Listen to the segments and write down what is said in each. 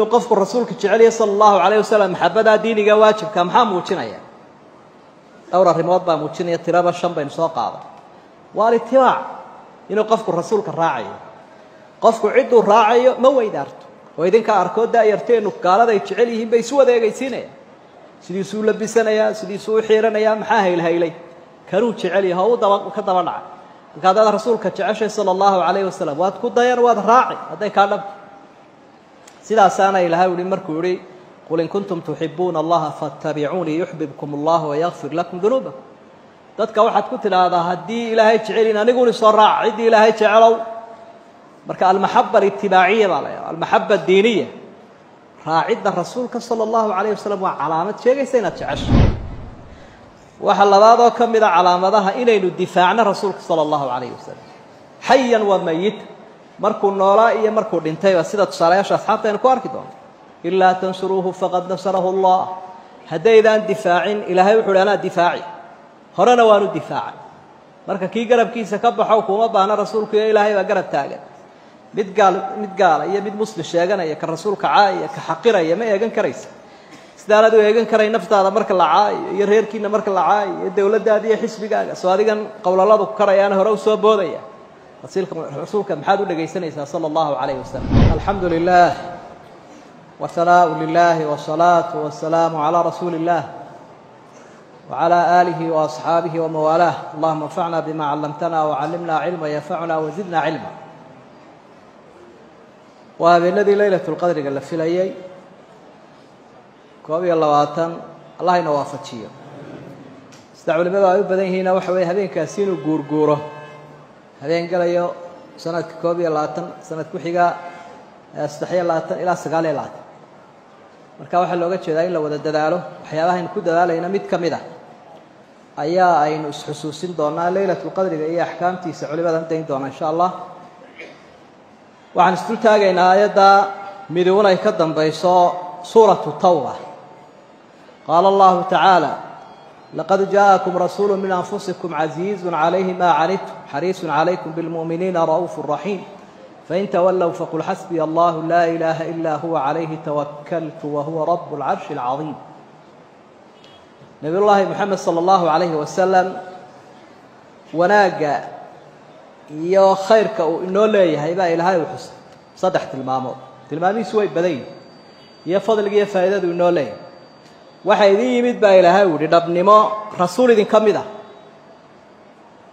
قفك الرسول كجعليه صلى الله عليه وسلم محبة ديني واجب كم حام وجنايا أورا رمض با موجنايا ترابا شنبين سوق هذا والاتباع إنه قفك الرسول كراعي قفك عدو راعي ما ويدارت وإذا كأركود دايرتين وقال هذا يجعليه بيسوى ذا جيسينه سدي سو لبسنا يا سدي سو حيرنا يا محاهل هيلي كانوا جعليه هو ضوء كضوء هذا الرسول كجعشه صلى الله عليه وسلم واتكو داير واد راعي هذا كلام سيداسانا إلهي ولي مركو يري قل إن كنتم تحبون الله فاتبعوني يحببكم الله ويغفر لكم ذنوبكم dadka waxaad ku tiraahdaa hadii ilaahay jecel anigu soo raac cid ilaahay jecelo marka al mahabba ittibaa'iyya baa al mahabba diiniyya raacida rasuulka sallallahu alayhi wasallam waa calaamad sheegaysa inaad jecesho waxa labaad oo kamida calaamadaha inaynu difaacna rasuulka sallallahu alayhi wasallam hayyan wa mayyit markuu noolaa iyo markuu dhintay sida tusaalayaasha asxaabteen ku arki doonto illa tansuruhu faqad nasarahu Allah hadaydan difaacin ilaahay wuxuu leeyahay difaaci horena waanu difaacay marka kii garabkiisa ka baxo kuma baahna rasuulku ilaahay waa garab taagan mid gaal iyo mid muslim sheeganaya ka rasuulka caaya ka xaqiraya ma eegan karaysa sidaanadu eegan karay naftaada marka la caayo iyo reerkiina marka la caayo dawladdaada iyo xisbigaaga soo adigan qowlaladu ku karayaan hore u soo boodaya رسولك محمد دغيسنيسا صلى الله عليه وسلم الحمد لله والثناء لله والصلاة والسلام على رسول الله وعلى آله وأصحابه وموالاه اللهم انفعنا بما علمتنا وعلمنا علما ينفعنا وزدنا علما وهذا الذي ليلة القدر قال في ليي كوبي الله واتن الله ينوافقيه استعمل بما يبدين هنا وحوي هذين كاسين وغورغوره هذين قالوا سنة كوبي لاتن سنة كوحيقة استحيا لاتن إلى سقالي لاتن marka waxa looga jeedaa in la wada dadaalo waxyaabaha in ku dadaalayna mid kamid ah ayaa aynu isxusuusin doonaa leeylatul qadriga iyo ahkaamtiisa culimada inta doona insha Allah waxaan isku taagaynaa ayada midowna ay ka dambayso suuratu tawbah qala Allah ta'ala لقد جاءكم رسول من أنفسكم عزيز عليه ما عنتم حريص عليكم بالمؤمنين رؤوف رحيم فإن تولوا فقل حسبي الله لا إله إلا هو عليه توكلت وهو رب العرش العظيم نبي الله محمد صلى الله عليه وسلم وناقا يا خيرك إنه لا يهيبا إلهي وحسن صدحت المامي سوي بدين يا فضل يا فائدة إنه لا waxay idin yimid baa ilaahay u dhibnimo rasuul idin kamida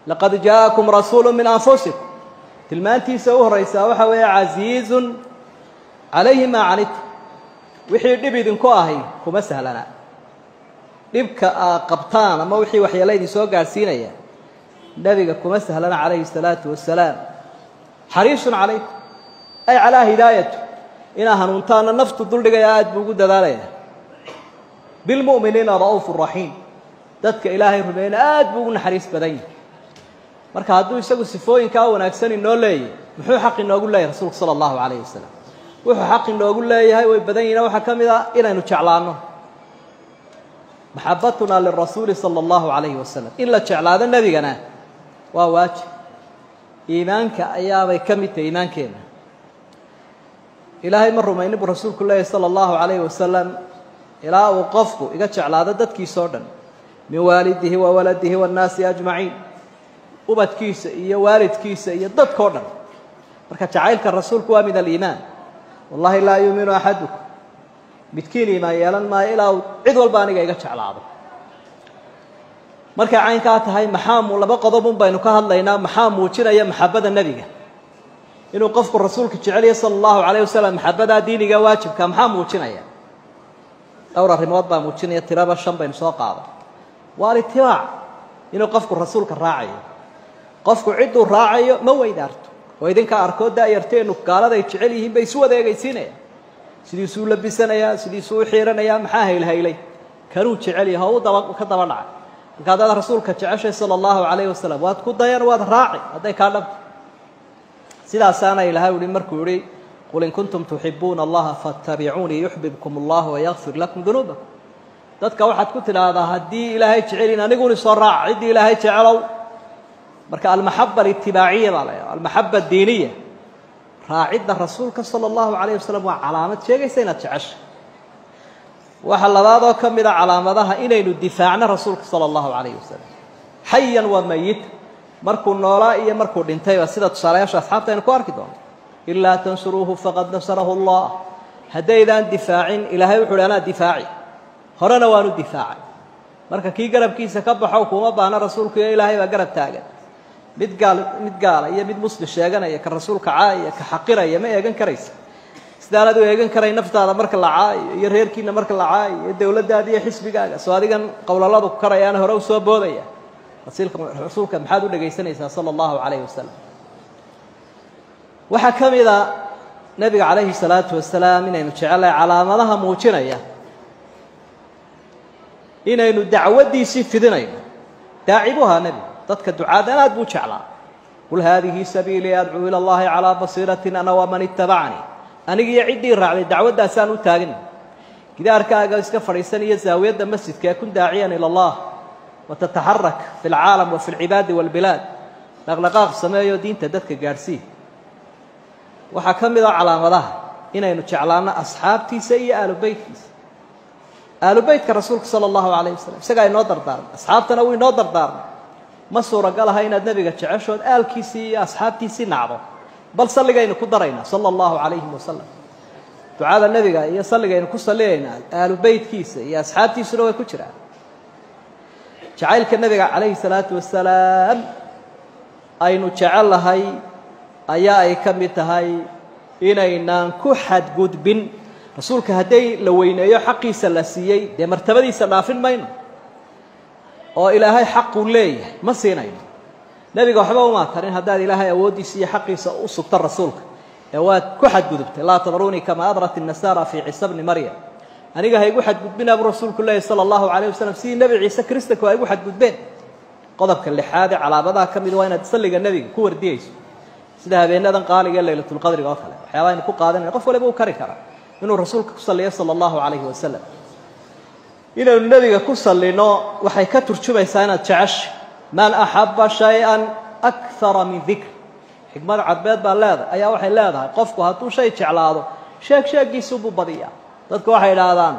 laqad jaakum rasuulun min anfusikum tilmaantiisa u horeysa waxa weeye aziizun alayhi ma anit wixii dhib idin ku ahay kuma sahlana dhibka qabtaan ama wixii waxyeelay soo gaarsiinaya nabiga kuma sahlana alayhi salatu wassalaam hariisun alayk ay ala hidayatu ina hanuuntaana naftu duldhigaya aad buu ugu dadaalaya بالمؤمنين رؤوف رحيم dadka ilaahay rumeeyay aad buu ugu naxariis badan yahay marka haduu isagu sifooyinka wanaagsan inoo leeyahay muxuu xaq inoogu leeyahay rasuulka sallallahu alayhi wasallam wuxuu xaq inoogu leeyahay way badan yihiin waxa kamida inaynu jeclaano mahabbatuna lirrasuul sallallahu alayhi wasallam illa jeclaada nabigana waa waajib iimaanka ayaa bay kamid tahay iimaankeena ilaahay ma rumeeyay rasuulku sallallahu alayhi wasallam إلى وقفه إذا جعل دتك سودان من والده وولده والناس أجمعين وبد كيس يا والد كيس يا دت كودان مركا جعلك الرسول كوا من الإيمان والله لا يؤمن أحدكم بتكيني ما يلان ما إلى عد والباني إذا جعل هذا مركا عين كات هاي محام ولا بقضب بينك هاللينا محام وشنا يا محبة النبي إنه قفك الرسول كجعليه صلى الله عليه وسلم محبة ديني واجب كمحام وشنا يا أورا رمض با موجنايا ترابا شنبين سوق هذا والاتباع إنه قفك الرسول كراعي قفك عدو راعي ما ويدارت وإذا كأركود دايرتين وقال هذا يجعليه بيسوى ذا جيسينه سدي سو لبسنا يا سدي سو حيرنا يا محاهل هيلي كانوا يجعليه هو ضوء كضوء هذا الرسول كجعشه صلى الله عليه وسلم واتكو داير واد راعي هذا كلام سيداسانا إلهي ولي مركو يري قل إن كنتم تحبون الله فاتبعوني يحببكم الله ويغفر لكم ذنوبكم dadka waxaad ku tiraahdaa hadii ilaahay jecel anigu soo raac cid ilaahay jecelo marka al mahabba ittibaa'iyya al mahabba diiniyya راعد الرسول صلى الله عليه وسلم وعلامة شيء سينة تعش وحل بعضه كم إذا علامتها إلى الدفاعنا رسول صلى الله عليه وسلم حيا وميت مركو النوراء مركو الانتهي وسيدة صلايش أصحابته ينكوار كدون إلا تنصروه فقد نصره الله هدينا دفاع إلى هاي وحلنا دفاعي هرنا وانو دفاعي مركا كي قرب كيسا كبحا وكوما بانا رسولك يا إلهي وقرب تاقن مد قال يا مد مسلم شاقنا يا كالرسول كعاي يا كحقيرا يا ما يقن كريس سدانا دو يقن كري نفتا هذا مركا العاي يرهير كينا مركا العاي الدولة دادية حسبي قاقا سوادقا قول الله دو كري أنا هرو سوا بوضيا رسولك محادو لقيسانيسا صلى الله عليه وسلم وحكم إذا نبي عليه الصلاة والسلام إنه نجعل علامتها موجنية إنه دعوة دي سيفدنين داعبها نبي تذكر الدعاء لا تبوش على قل هذه سبيلي أدعو إلى الله على بصيرة أنا ومن اتبعني أنا يعدي الرعي الدعوة دا سانو تاغن كذا أركا قلسك فريسانية زاوية دا مسجد كيكون داعيا إلى الله وتتحرك في العالم وفي العباد والبلاد لغلقاق السماء دين تددك قارسيه وحكم ذا علامتها إنه جعلنا أصحابتي سيء آل بيت كرسول صلى الله عليه وسلم سجى نودر دار أصحابتنا ونودر دار مصورة قالها إن النبي قد عشود آل كيسي أصحابتي سي نعبه بل صلى جاين كدرينا صلى الله عليه وسلم دعاء النبي قال يصلي جاين كصلينا آل بيت كيسي يا أصحابتي سنوا كشرا جعل كالنبي عليه الصلاة والسلام أين جعل هاي ayaa ay ka mid tahay inaynaan ku xadgudbin rasuulka haday la weyneeyo xaqiisa la siiyay de martabadiisa dhaafin mayno oo ilaahay xaq u leeyahay ma siinayno nabiga waxba uma tarin hadaa ilaahay awoodiisa iyo xaqiisa u sugta rasuulka ee waad ku xadgudubtay la tabruni kama adrat an-nasara fi isa ibn maryam aniga hay igu xadgudbina rasuulku ilaahay sallallahu alayhi wasallam si nabi ciisa kristanku ay igu xadgudbeen qodobka lixaad calaamadaha kamid waa inaad salliga nabiga ku wardiyayso sida habeenadan qaaliga leeylatul qadriga oo kale waxyaabaa in ku qaadan qof waliba uu kari kara inuu rasuulka ku salliyo sallallahu alayhi wasallam inuu nabiga ku sallino waxay ka turjumaysaa inaad jecesh man ahabba shay'an akthara min dhikr xigmad cadbeed baa leedahay ayaa waxay leedahay qofku hadduu shay jeclaado sheegiisu buu badiyaa dadku waxay yiraahdaan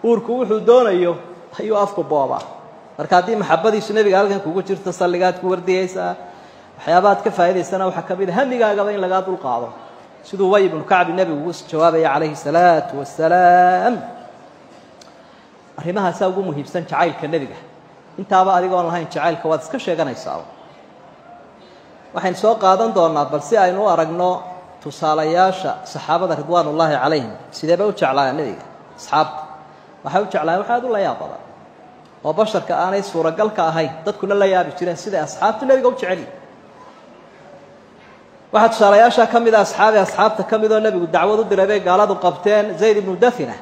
uurku wuxuu doonayo ayuu afku booba marka haddii maxabadiisu nabiga halkan kugu jirto salligaad ku wardiyaysaa waxyaabaad ka faa'iideysana waxa kamid hamigaaga in laga dul qaado sidoo way ibn kacb nabigu ugu jawaabay alayhi salaatu wassalaam arrimaha saa ugu muhiimsan jacaylka nabiga intaaba adiga oo lahayn jacaylka waad iska sheeganaysaa waxaan soo qaadan doonaa bal si aynu aragno tusaalayaasha saxaabada ridwaanullaahi calayhim sideeba u jeclaayeen nabiga asxaabta waxa u jeclaayeen waxa aad u la yaabada oo basharka aanay suuragal ka ahayn dadkuna la yaabi jireen sida asxaabta nabiga u jecel واحد شرياشة كم إذا أصحابته كم إذا النبي دعوة ضد ربيع قالوا قبتين زيد بن دفنة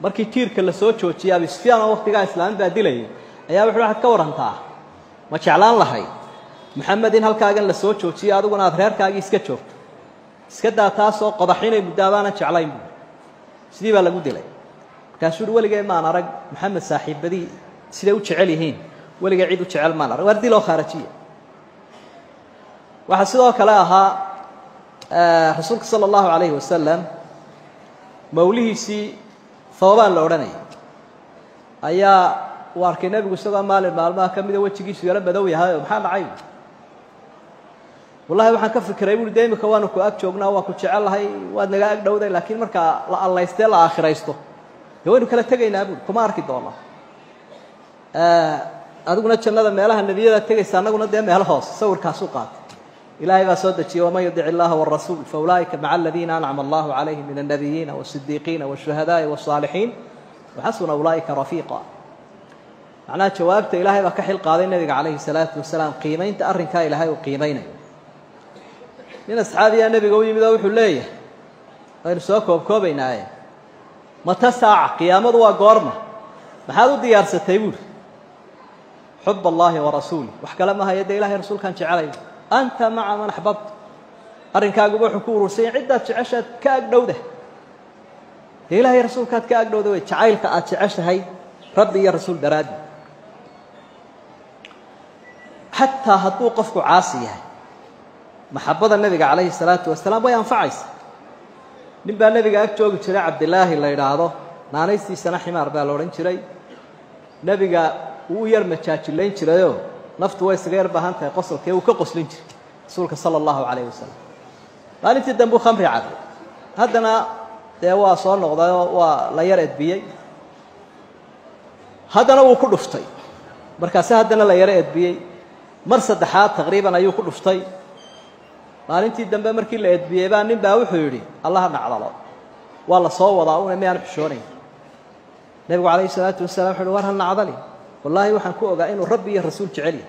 بركي تير كل سوتش وتيا بسفيان وقت جاء إسلام بديله أيام واحد كورة انتها ما شعلان لهاي محمدين هالكاجن لسوتش وتيا هذا وانا أظهر كاجي سكتشوف سكت تاسو قضحين بدابانا شعلين سدي ولا جود له كاشور ولا جاي ما نرج محمد صاحب بدي سدي وتشعليهين ولا قاعد وتشعل ما نرج وردي له خارجية waxa sidoo kale ahaa rasuulka sallallahu alayhi wasallam mawlihiisi thawban la oranay ayaa waarkay nabigu isagoo maalmaha kamida wajigiisu yara badow yahay maxaa dhacay wallahi waxaan ka fikiray buu deemka waanu ku ag joognaa waa ku jecelahay waad naga ag dhowday laakiin marka la allaystay la aakhiraysto waynu kala tagaynaa buu kuma arki doona adiguna jannada meelaha nabiyada tagaysa anaguna de meel hoos sawirkaas u qaat إلهي بسودتي وما يطع الله والرسول فأولئك مع الذين أنعم الله عليهم من النبيين والصديقين والشهداء والصالحين وحسن أولئك رفيقا معناه جوابت إلهي بكحل قاضي النبي عليه الصلاة والسلام قيمين تأرنك إلهي وقيمين من أصحابي النبي قوي مذوح الليل غير سوكو بكوبين آية متى ساعة قيامة وقرمة ما هذا الديار ستيبول حب الله ورسوله وحكى لما يد إلهي رسول كان شعالي أنت مع من أحببت أرنك أقول حكور وسين عدة عشت كأج دودة إلهي رسول كات كأج دودة تعايل كأت عشت هاي ربي يا رسول دراد حتى هتوقفك عاصية محبة النبي عليه الصلاة والسلام ويا أنفعيس نبى النبي أكتوب ترى عبد الله اللي يرعاه نانيستي سنة حمار بالورين تري نبي ويرمى تشاتشلين تريو نفط ويسغير بهانته قصر كي وكقصلين رسولك صلى الله عليه وسلم قال أنت الدم خمر عادي هذانا دوا صار نقضي ولا يرد بيه هذانا وكل فطي مركز هذانا لا يرد بيه مرصد حات تقريبا أيو كل فطي قال أنت الدم مركي لا يرد بيه بان نبى وحوري الله نعضله والله صوّد أو ما يعرف شوني النبي عليه الصلاة والسلام حلوانها النعضلي والله وحن كوجا إنه ربي الرسول تعلي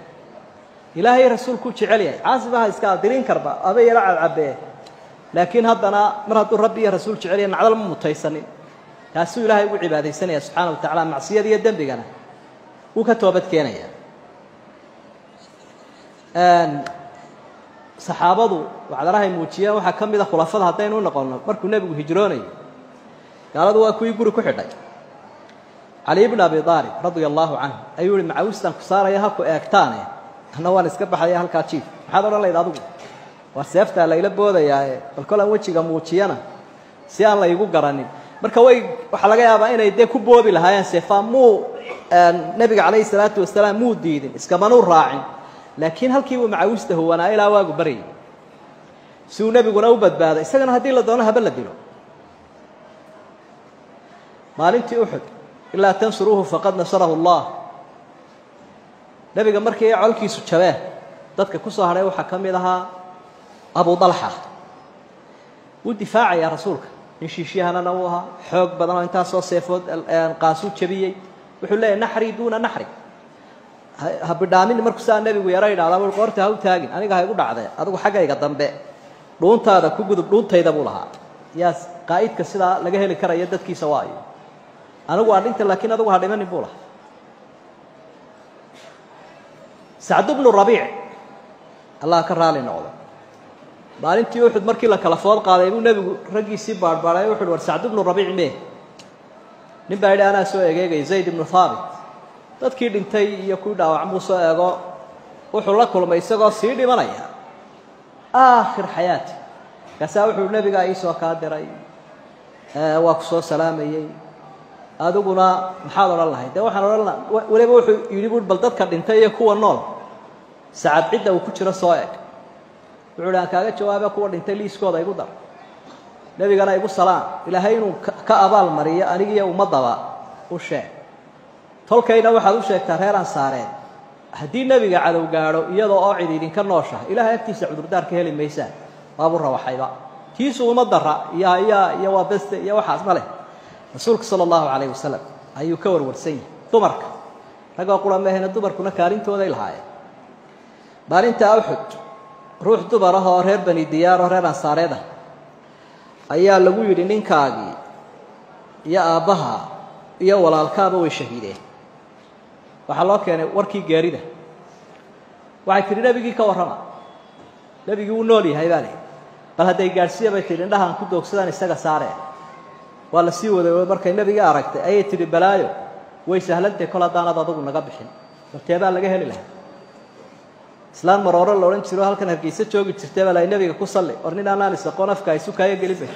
إلهي رسول كل تعلي عازبها إسكال ديرين كربا أبي يرعى العبيه لكن هذانا مرات ربي الرسول تعلي النعضل متيسنين كاسو إلهي وعباده سنة سبحانه وتعالى معصية دي الدم بجنا وكتوبت كينيا صحابته وعلى رأي موتيا وحكم إذا خلافة هاتين ونقولنا مركو النبي هجروني قالوا دوا كوي يقولوا كحداي علي بن أبي طالب رضي الله عنه أيول مع وسط كسارة يهكو أكتانه أنا وانا سكب حياة الكاتشيف هذا الله يدعوه وسيفتها لا يلبوا ذا يا الكل وجهي موتيانا سيان الله يقول قراني مركوي وحلاقي أبا إنا يدي كبوا بالهاي سيفا مو النبي عليه الصلاة والسلام مو دين إسكمانور راعي لكن هل كيو مع وسطه هو أنا إلى واجب بري سو نبي يقول أوبد بعد إستجنا هدي لدونها بلدينه ما ننتي أحد إلا تنصروه فقد نصره الله نبي قمر كي علكي سجباه ضدك كسر عليه وحكم لها أبو طلحة والدفاع يا رسولك نشيشها أنا نوها حق بدنا أنت صار سيفود قاسود شبيه وحول له نحري دون نحري هبدامين مركز النبي ويرايد على القرط هاو تاجن أنا قاعد أقول عذا هذا حاجة يقدم به لون تاذا كوجد لون تيدا بولها ياس قائد كسلا لقيه لكرا يدك كي سواي أنا قاعد أنت لكن هذا واحد من بوله سعد بن الربيع الله كرالي نقوله بعدين تيجي واحد مركي لك لفظ قال يقول النبي رجي سيب بعد واحد ورسعد بن الربيع ميه نبعد أنا سوي جاي زيد بن ثابت تذكر أنتي يكون أو عمو سائق وحول لك ولما يسقى سيدي منايا آخر حياتي كساوي النبي قال يسوع كادري وقصو سلامي هذا قلنا محاضر الله ده وحنا الله ولا بروح يجيبون بلدات كان أنتي يكون النار سعد عدة وكتير سائق يقولون كذا جوابك هو أنتي ليس كذا يقدر النبي قال يقول سلام إلى هينو كأبال مريا أنيجي ومضى وشيء tolkayna waxa uu sheegtaa reeran saareen hadii nabiga cadow gaaro iyadoo oo ciidin ka nooshahay ilaahay agtiisa cudurdaar ka heli meysaan baabu rawaxayba kiisu uma dara ya waa beste ya waxaas male rasuulka sallallahu alayhi wasallam ayuu ka warwarsan dumarka raga qulameena dumarkuna kaarintooda ilaahay maalinta Uhud ruux dumaraha oo reer bani diyaar oo reeran saareeda ayaa lagu yiri ninkaagi ya aabaha iyo walaalkaaba way shahiideen waxa loo keenay warkii gaarida waxay tiri nabigi ka warrama nabigi uu nool yahay baa bal haday gaarsiya bay tiri indhahan ku doogsadaan isaga saareen waa la sii waday markay nabiga aragtay ayay tiri balaayo way sahlantay kala daanad adigu naga bixin marteebaa laga heli lahaa islaan marooro la oran jiro halkan hargeysa joogi jirtay baa nabiga ku salli ornina aan isaqoon afka isu kaya gelibay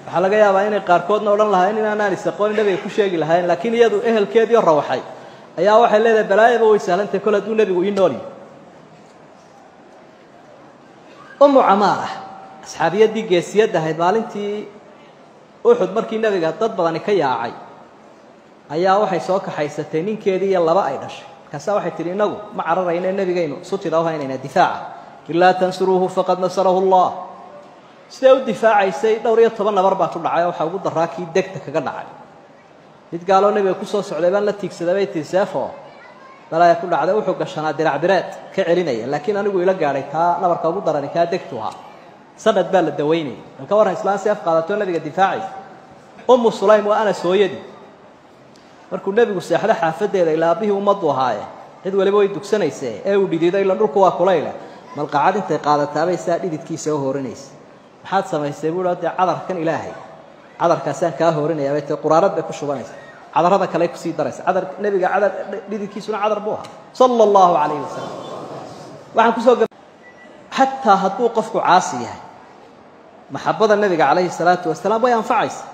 waxa laga yaabaa inay qaarkoodna oran lahayn in aan isaqoon nabiga ku sheegi lahayn laakiin iyadu ehelkeedii rawaxay ayaa waxay leedahay balaayaba way sahlantay kala duu nabigu ii nool Amara asxaabiyadii geesiyada ahayd maalintii Uhud markii nabiga dad badan ka yaacay ayaa waxay soo kaxaysatay ninkeedii iyo laba ay dhashay kaasa waxay tiri inagu ma cararayna nabigaynu sutida oo haynayna difaaca illa tansuruhu faqad nasarahu Allah sidoo difaacaysay dhowr iyo 10 nabar baa ku dhacay waxa ugu daraakii degta kaga dhacay mid gaalo nabiga ku soo socday baan la tiigsaday bay tiisafo balaa ku dhacday wuxuu gashanaa dirac bireed ka celinaya laakiin anigu ila gaaray taa nabarka ugu daran ka degtuha sanad baa la daweynay halka waran islaam seef qaadato nabiga difaacay Sulaym wa ana sooyadi markuu nabigu seexda xaafadeeda ilaa bihii umadu ahaaye cid waliba way dugsanaysay ee uu dhididay la dhulku waa kulayla malqacad intay qaadataabay saa dhididkiisa oo horinaysa maxaad samaysay buu leeyahay cadarkan ilaahay cadarkaasaan ka horinayaa bay quraarad bay ku shubanaysaa cadarada kale ku sii daraysa cadar nabiga cadar dhididkiisuna cadar buu ahaa sallallahu alayhi wasallam waxaan ku soo xataa hadduu qofku caasi yahay maxabada nebiga calayhi salaatu wasalaam way anfacaysa